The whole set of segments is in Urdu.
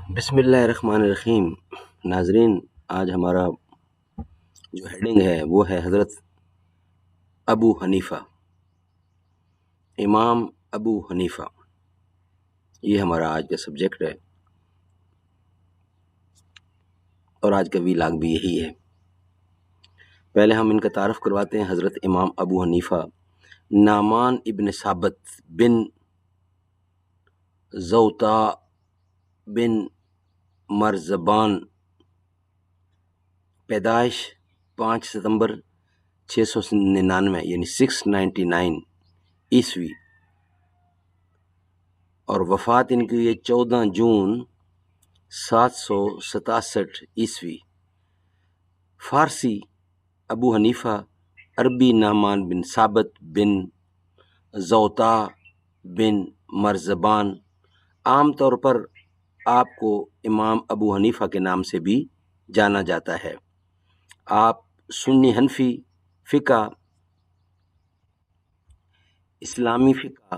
بسم اللہ الرحمن الرحیم۔ ناظرین، آج ہمارا جو ہیڈنگ ہے وہ ہے حضرت ابو حنیفہ، امام ابو حنیفہ۔ یہ ہمارا آج کا سبجیکٹ ہے اور آج کا ویلاگ بھی یہی ہے۔ پہلے ہم ان کا تعارف کرواتے ہیں۔ حضرت امام ابو حنیفہ نعمان ابن ثابت بن زوطا بن مرزبان، پیدائش 5 ستمبر 699 یعنی 699 عیسوی، اور وفات ان کی 14 جون 767 عیسوی۔ فارسی ابو حنیفہ، عربی نعمان بن ثابت بن زوطا بن مرزبان۔ عام طور پر آپ کو امام ابو حنیفہ کے نام سے بھی جانا جاتا ہے۔ آپ سنی حنفی فقہ، اسلامی فقہ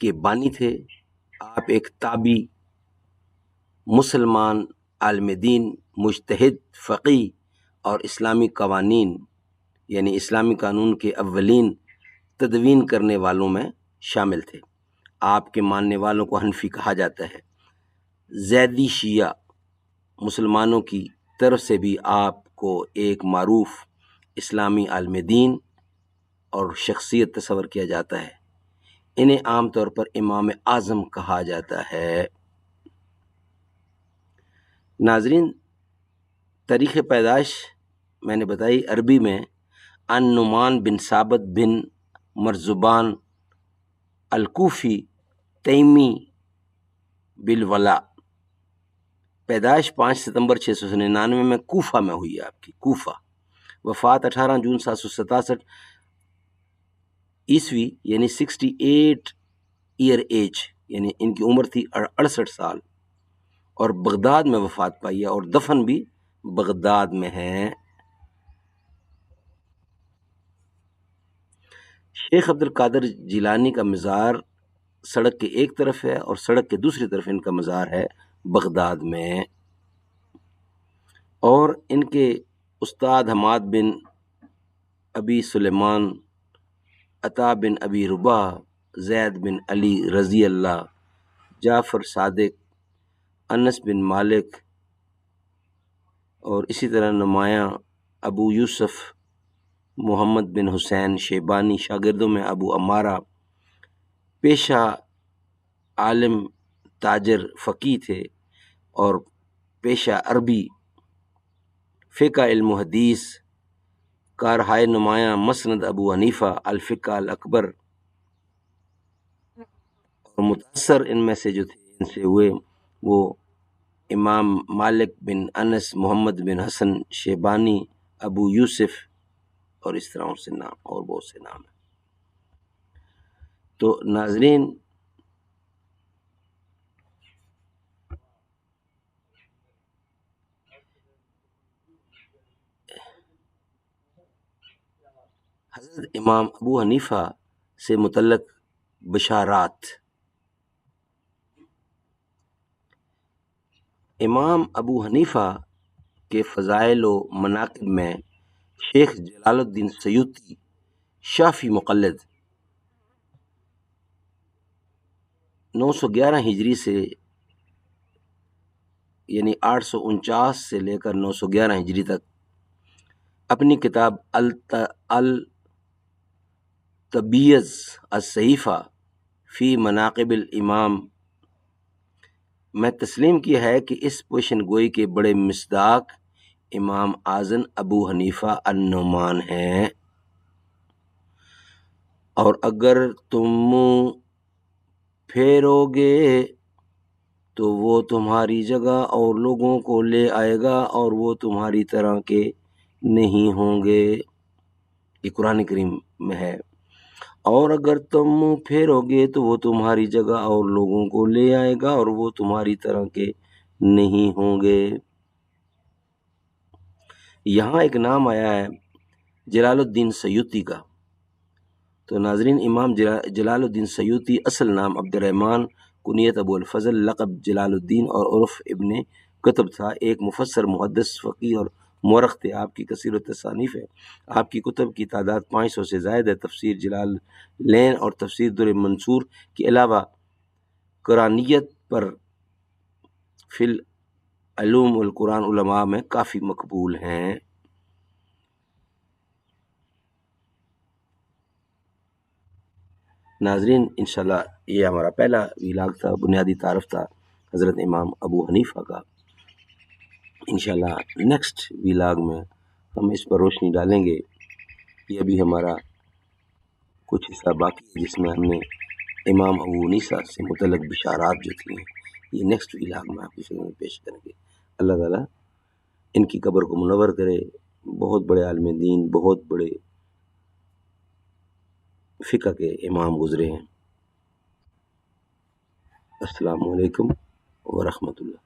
کے بانی تھے۔ آپ ایک تابعی، مسلمان، عالم دین، مجتہد، فقیہ اور اسلامی قوانین یعنی اسلامی قانون کے اولین تدوین کرنے والوں میں شامل تھے۔ آپ کے ماننے والوں کو حنفی کہا جاتا ہے۔ زیدی شیعہ مسلمانوں کی طرف سے بھی آپ کو ایک معروف اسلامی عالم دین اور شخصیت تصور کیا جاتا ہے۔ انہیں عام طور پر امام اعظم کہا جاتا ہے۔ ناظرین، تاریخ پیدائش میں نے بتائی عربی میں ان نعمان بن ثابت بن مرزبان الکوفی تیمی بالولا، پیدائش 5 ستمبر 699 میں کوفہ میں ہوئی آپ کی، کوفہ۔ وفات 18 جون 767 عیسوی یعنی 68 ایئر ایج، یعنی ان کی عمر تھی 68 سال، اور بغداد میں وفات پائی ہے اور دفن بھی بغداد میں ہے۔ شیخ عبد القادر جیلانی کا مزار سڑک کے ایک طرف ہے اور سڑک کے دوسری طرف ان کا مزار ہے بغداد میں، اور ان کے استاد حماد بن ابی سلیمان، عطا بن ابی رباح، زید بن علی رضی اللہ، جعفر صادق، انس بن مالک، اور اسی طرح نمایاں ابو یوسف محمد بن حسین شیبانی، شاگردوں میں ابو عمارہ، پیشہ عالم، تاجر، فقیہ تھے، اور پیشہ عربی، فقہ، علم و حدیث، کارہائے نمایاں مسند ابو حنیفہ، الفقہ الاکبر، اور متاثر ان میں سے جو تھے ان سے ہوئے وہ امام مالک بن انس، محمد بن حسن شیبانی، ابو یوسف، اور اس طرح سے نام اور بہت سے نام ہیں۔ تو ناظرین، حضرت امام ابو حنیفہ سے متعلق بشارات۔ امام ابو حنیفہ کے فضائل و مناقب میں شیخ جلال الدین سیوطی، شافعی مقلد، 911 ہجری سے یعنی 849 سے لے کر 911 ہجری تک اپنی کتاب التبیض الصحیفہ فی مناقب الامام میں تسلیم کیا ہے کہ اس پیشن گوئی کے بڑے مصداق امام اعظم ابو حنیفہ النعمان ہیں، اور اگر تم منہ پھیرو گے تو وہ تمہاری جگہ اور لوگوں کو لے آئے گا اور وہ تمہاری طرح کے نہیں ہوں گے۔ یہ قرآن کریم میں ہے۔ اور اگر تم منہ پھیرو گے تو وہ تمہاری جگہ اور لوگوں کو لے آئے گا اور وہ تمہاری طرح کے نہیں ہوں گے۔ یہاں ایک نام آیا ہے جلال الدین سیوطی کا، تو ناظرین، امام جلال الدین سیوطی اصل نام عبد الرحمن کنیت ابو الفضل، لقب جلال الدین اور عرف ابن کتب تھا۔ ایک مفسر، محدث، فقیہ اور مورخ تھے۔ آپ کی کثیر التصانیف ہے۔ آپ کی کتب کی تعداد 500 سے زائد ہے۔ تفسیر جلال لین اور تفسیر در منصور کے علاوہ قرآنیت پر فی العلوم القرآن علماء میں کافی مقبول ہیں۔ ناظرین، انشاءاللہ یہ ہمارا پہلا ویلاگ تھا، بنیادی تعارف تھا حضرت امام ابو حنیفہ کا۔ انشاءاللہ نیکسٹ ویلاگ میں ہم اس پر روشنی ڈالیں گے۔ یہ ابھی ہمارا کچھ حصہ باقی ہے جس میں ہم نے امام ابو حنیفہ سے متعلق بشارات جو تھیں یہ نیکسٹ ویلاگ میں آپ کی خدمت میں پیش کریں گے۔ اللہ تعالیٰ ان کی قبر کو منور کرے۔ بہت بڑے عالم دین، بہت بڑے فقہ کے امام گزرے ہیں۔ السلام علیکم ورحمۃ اللہ۔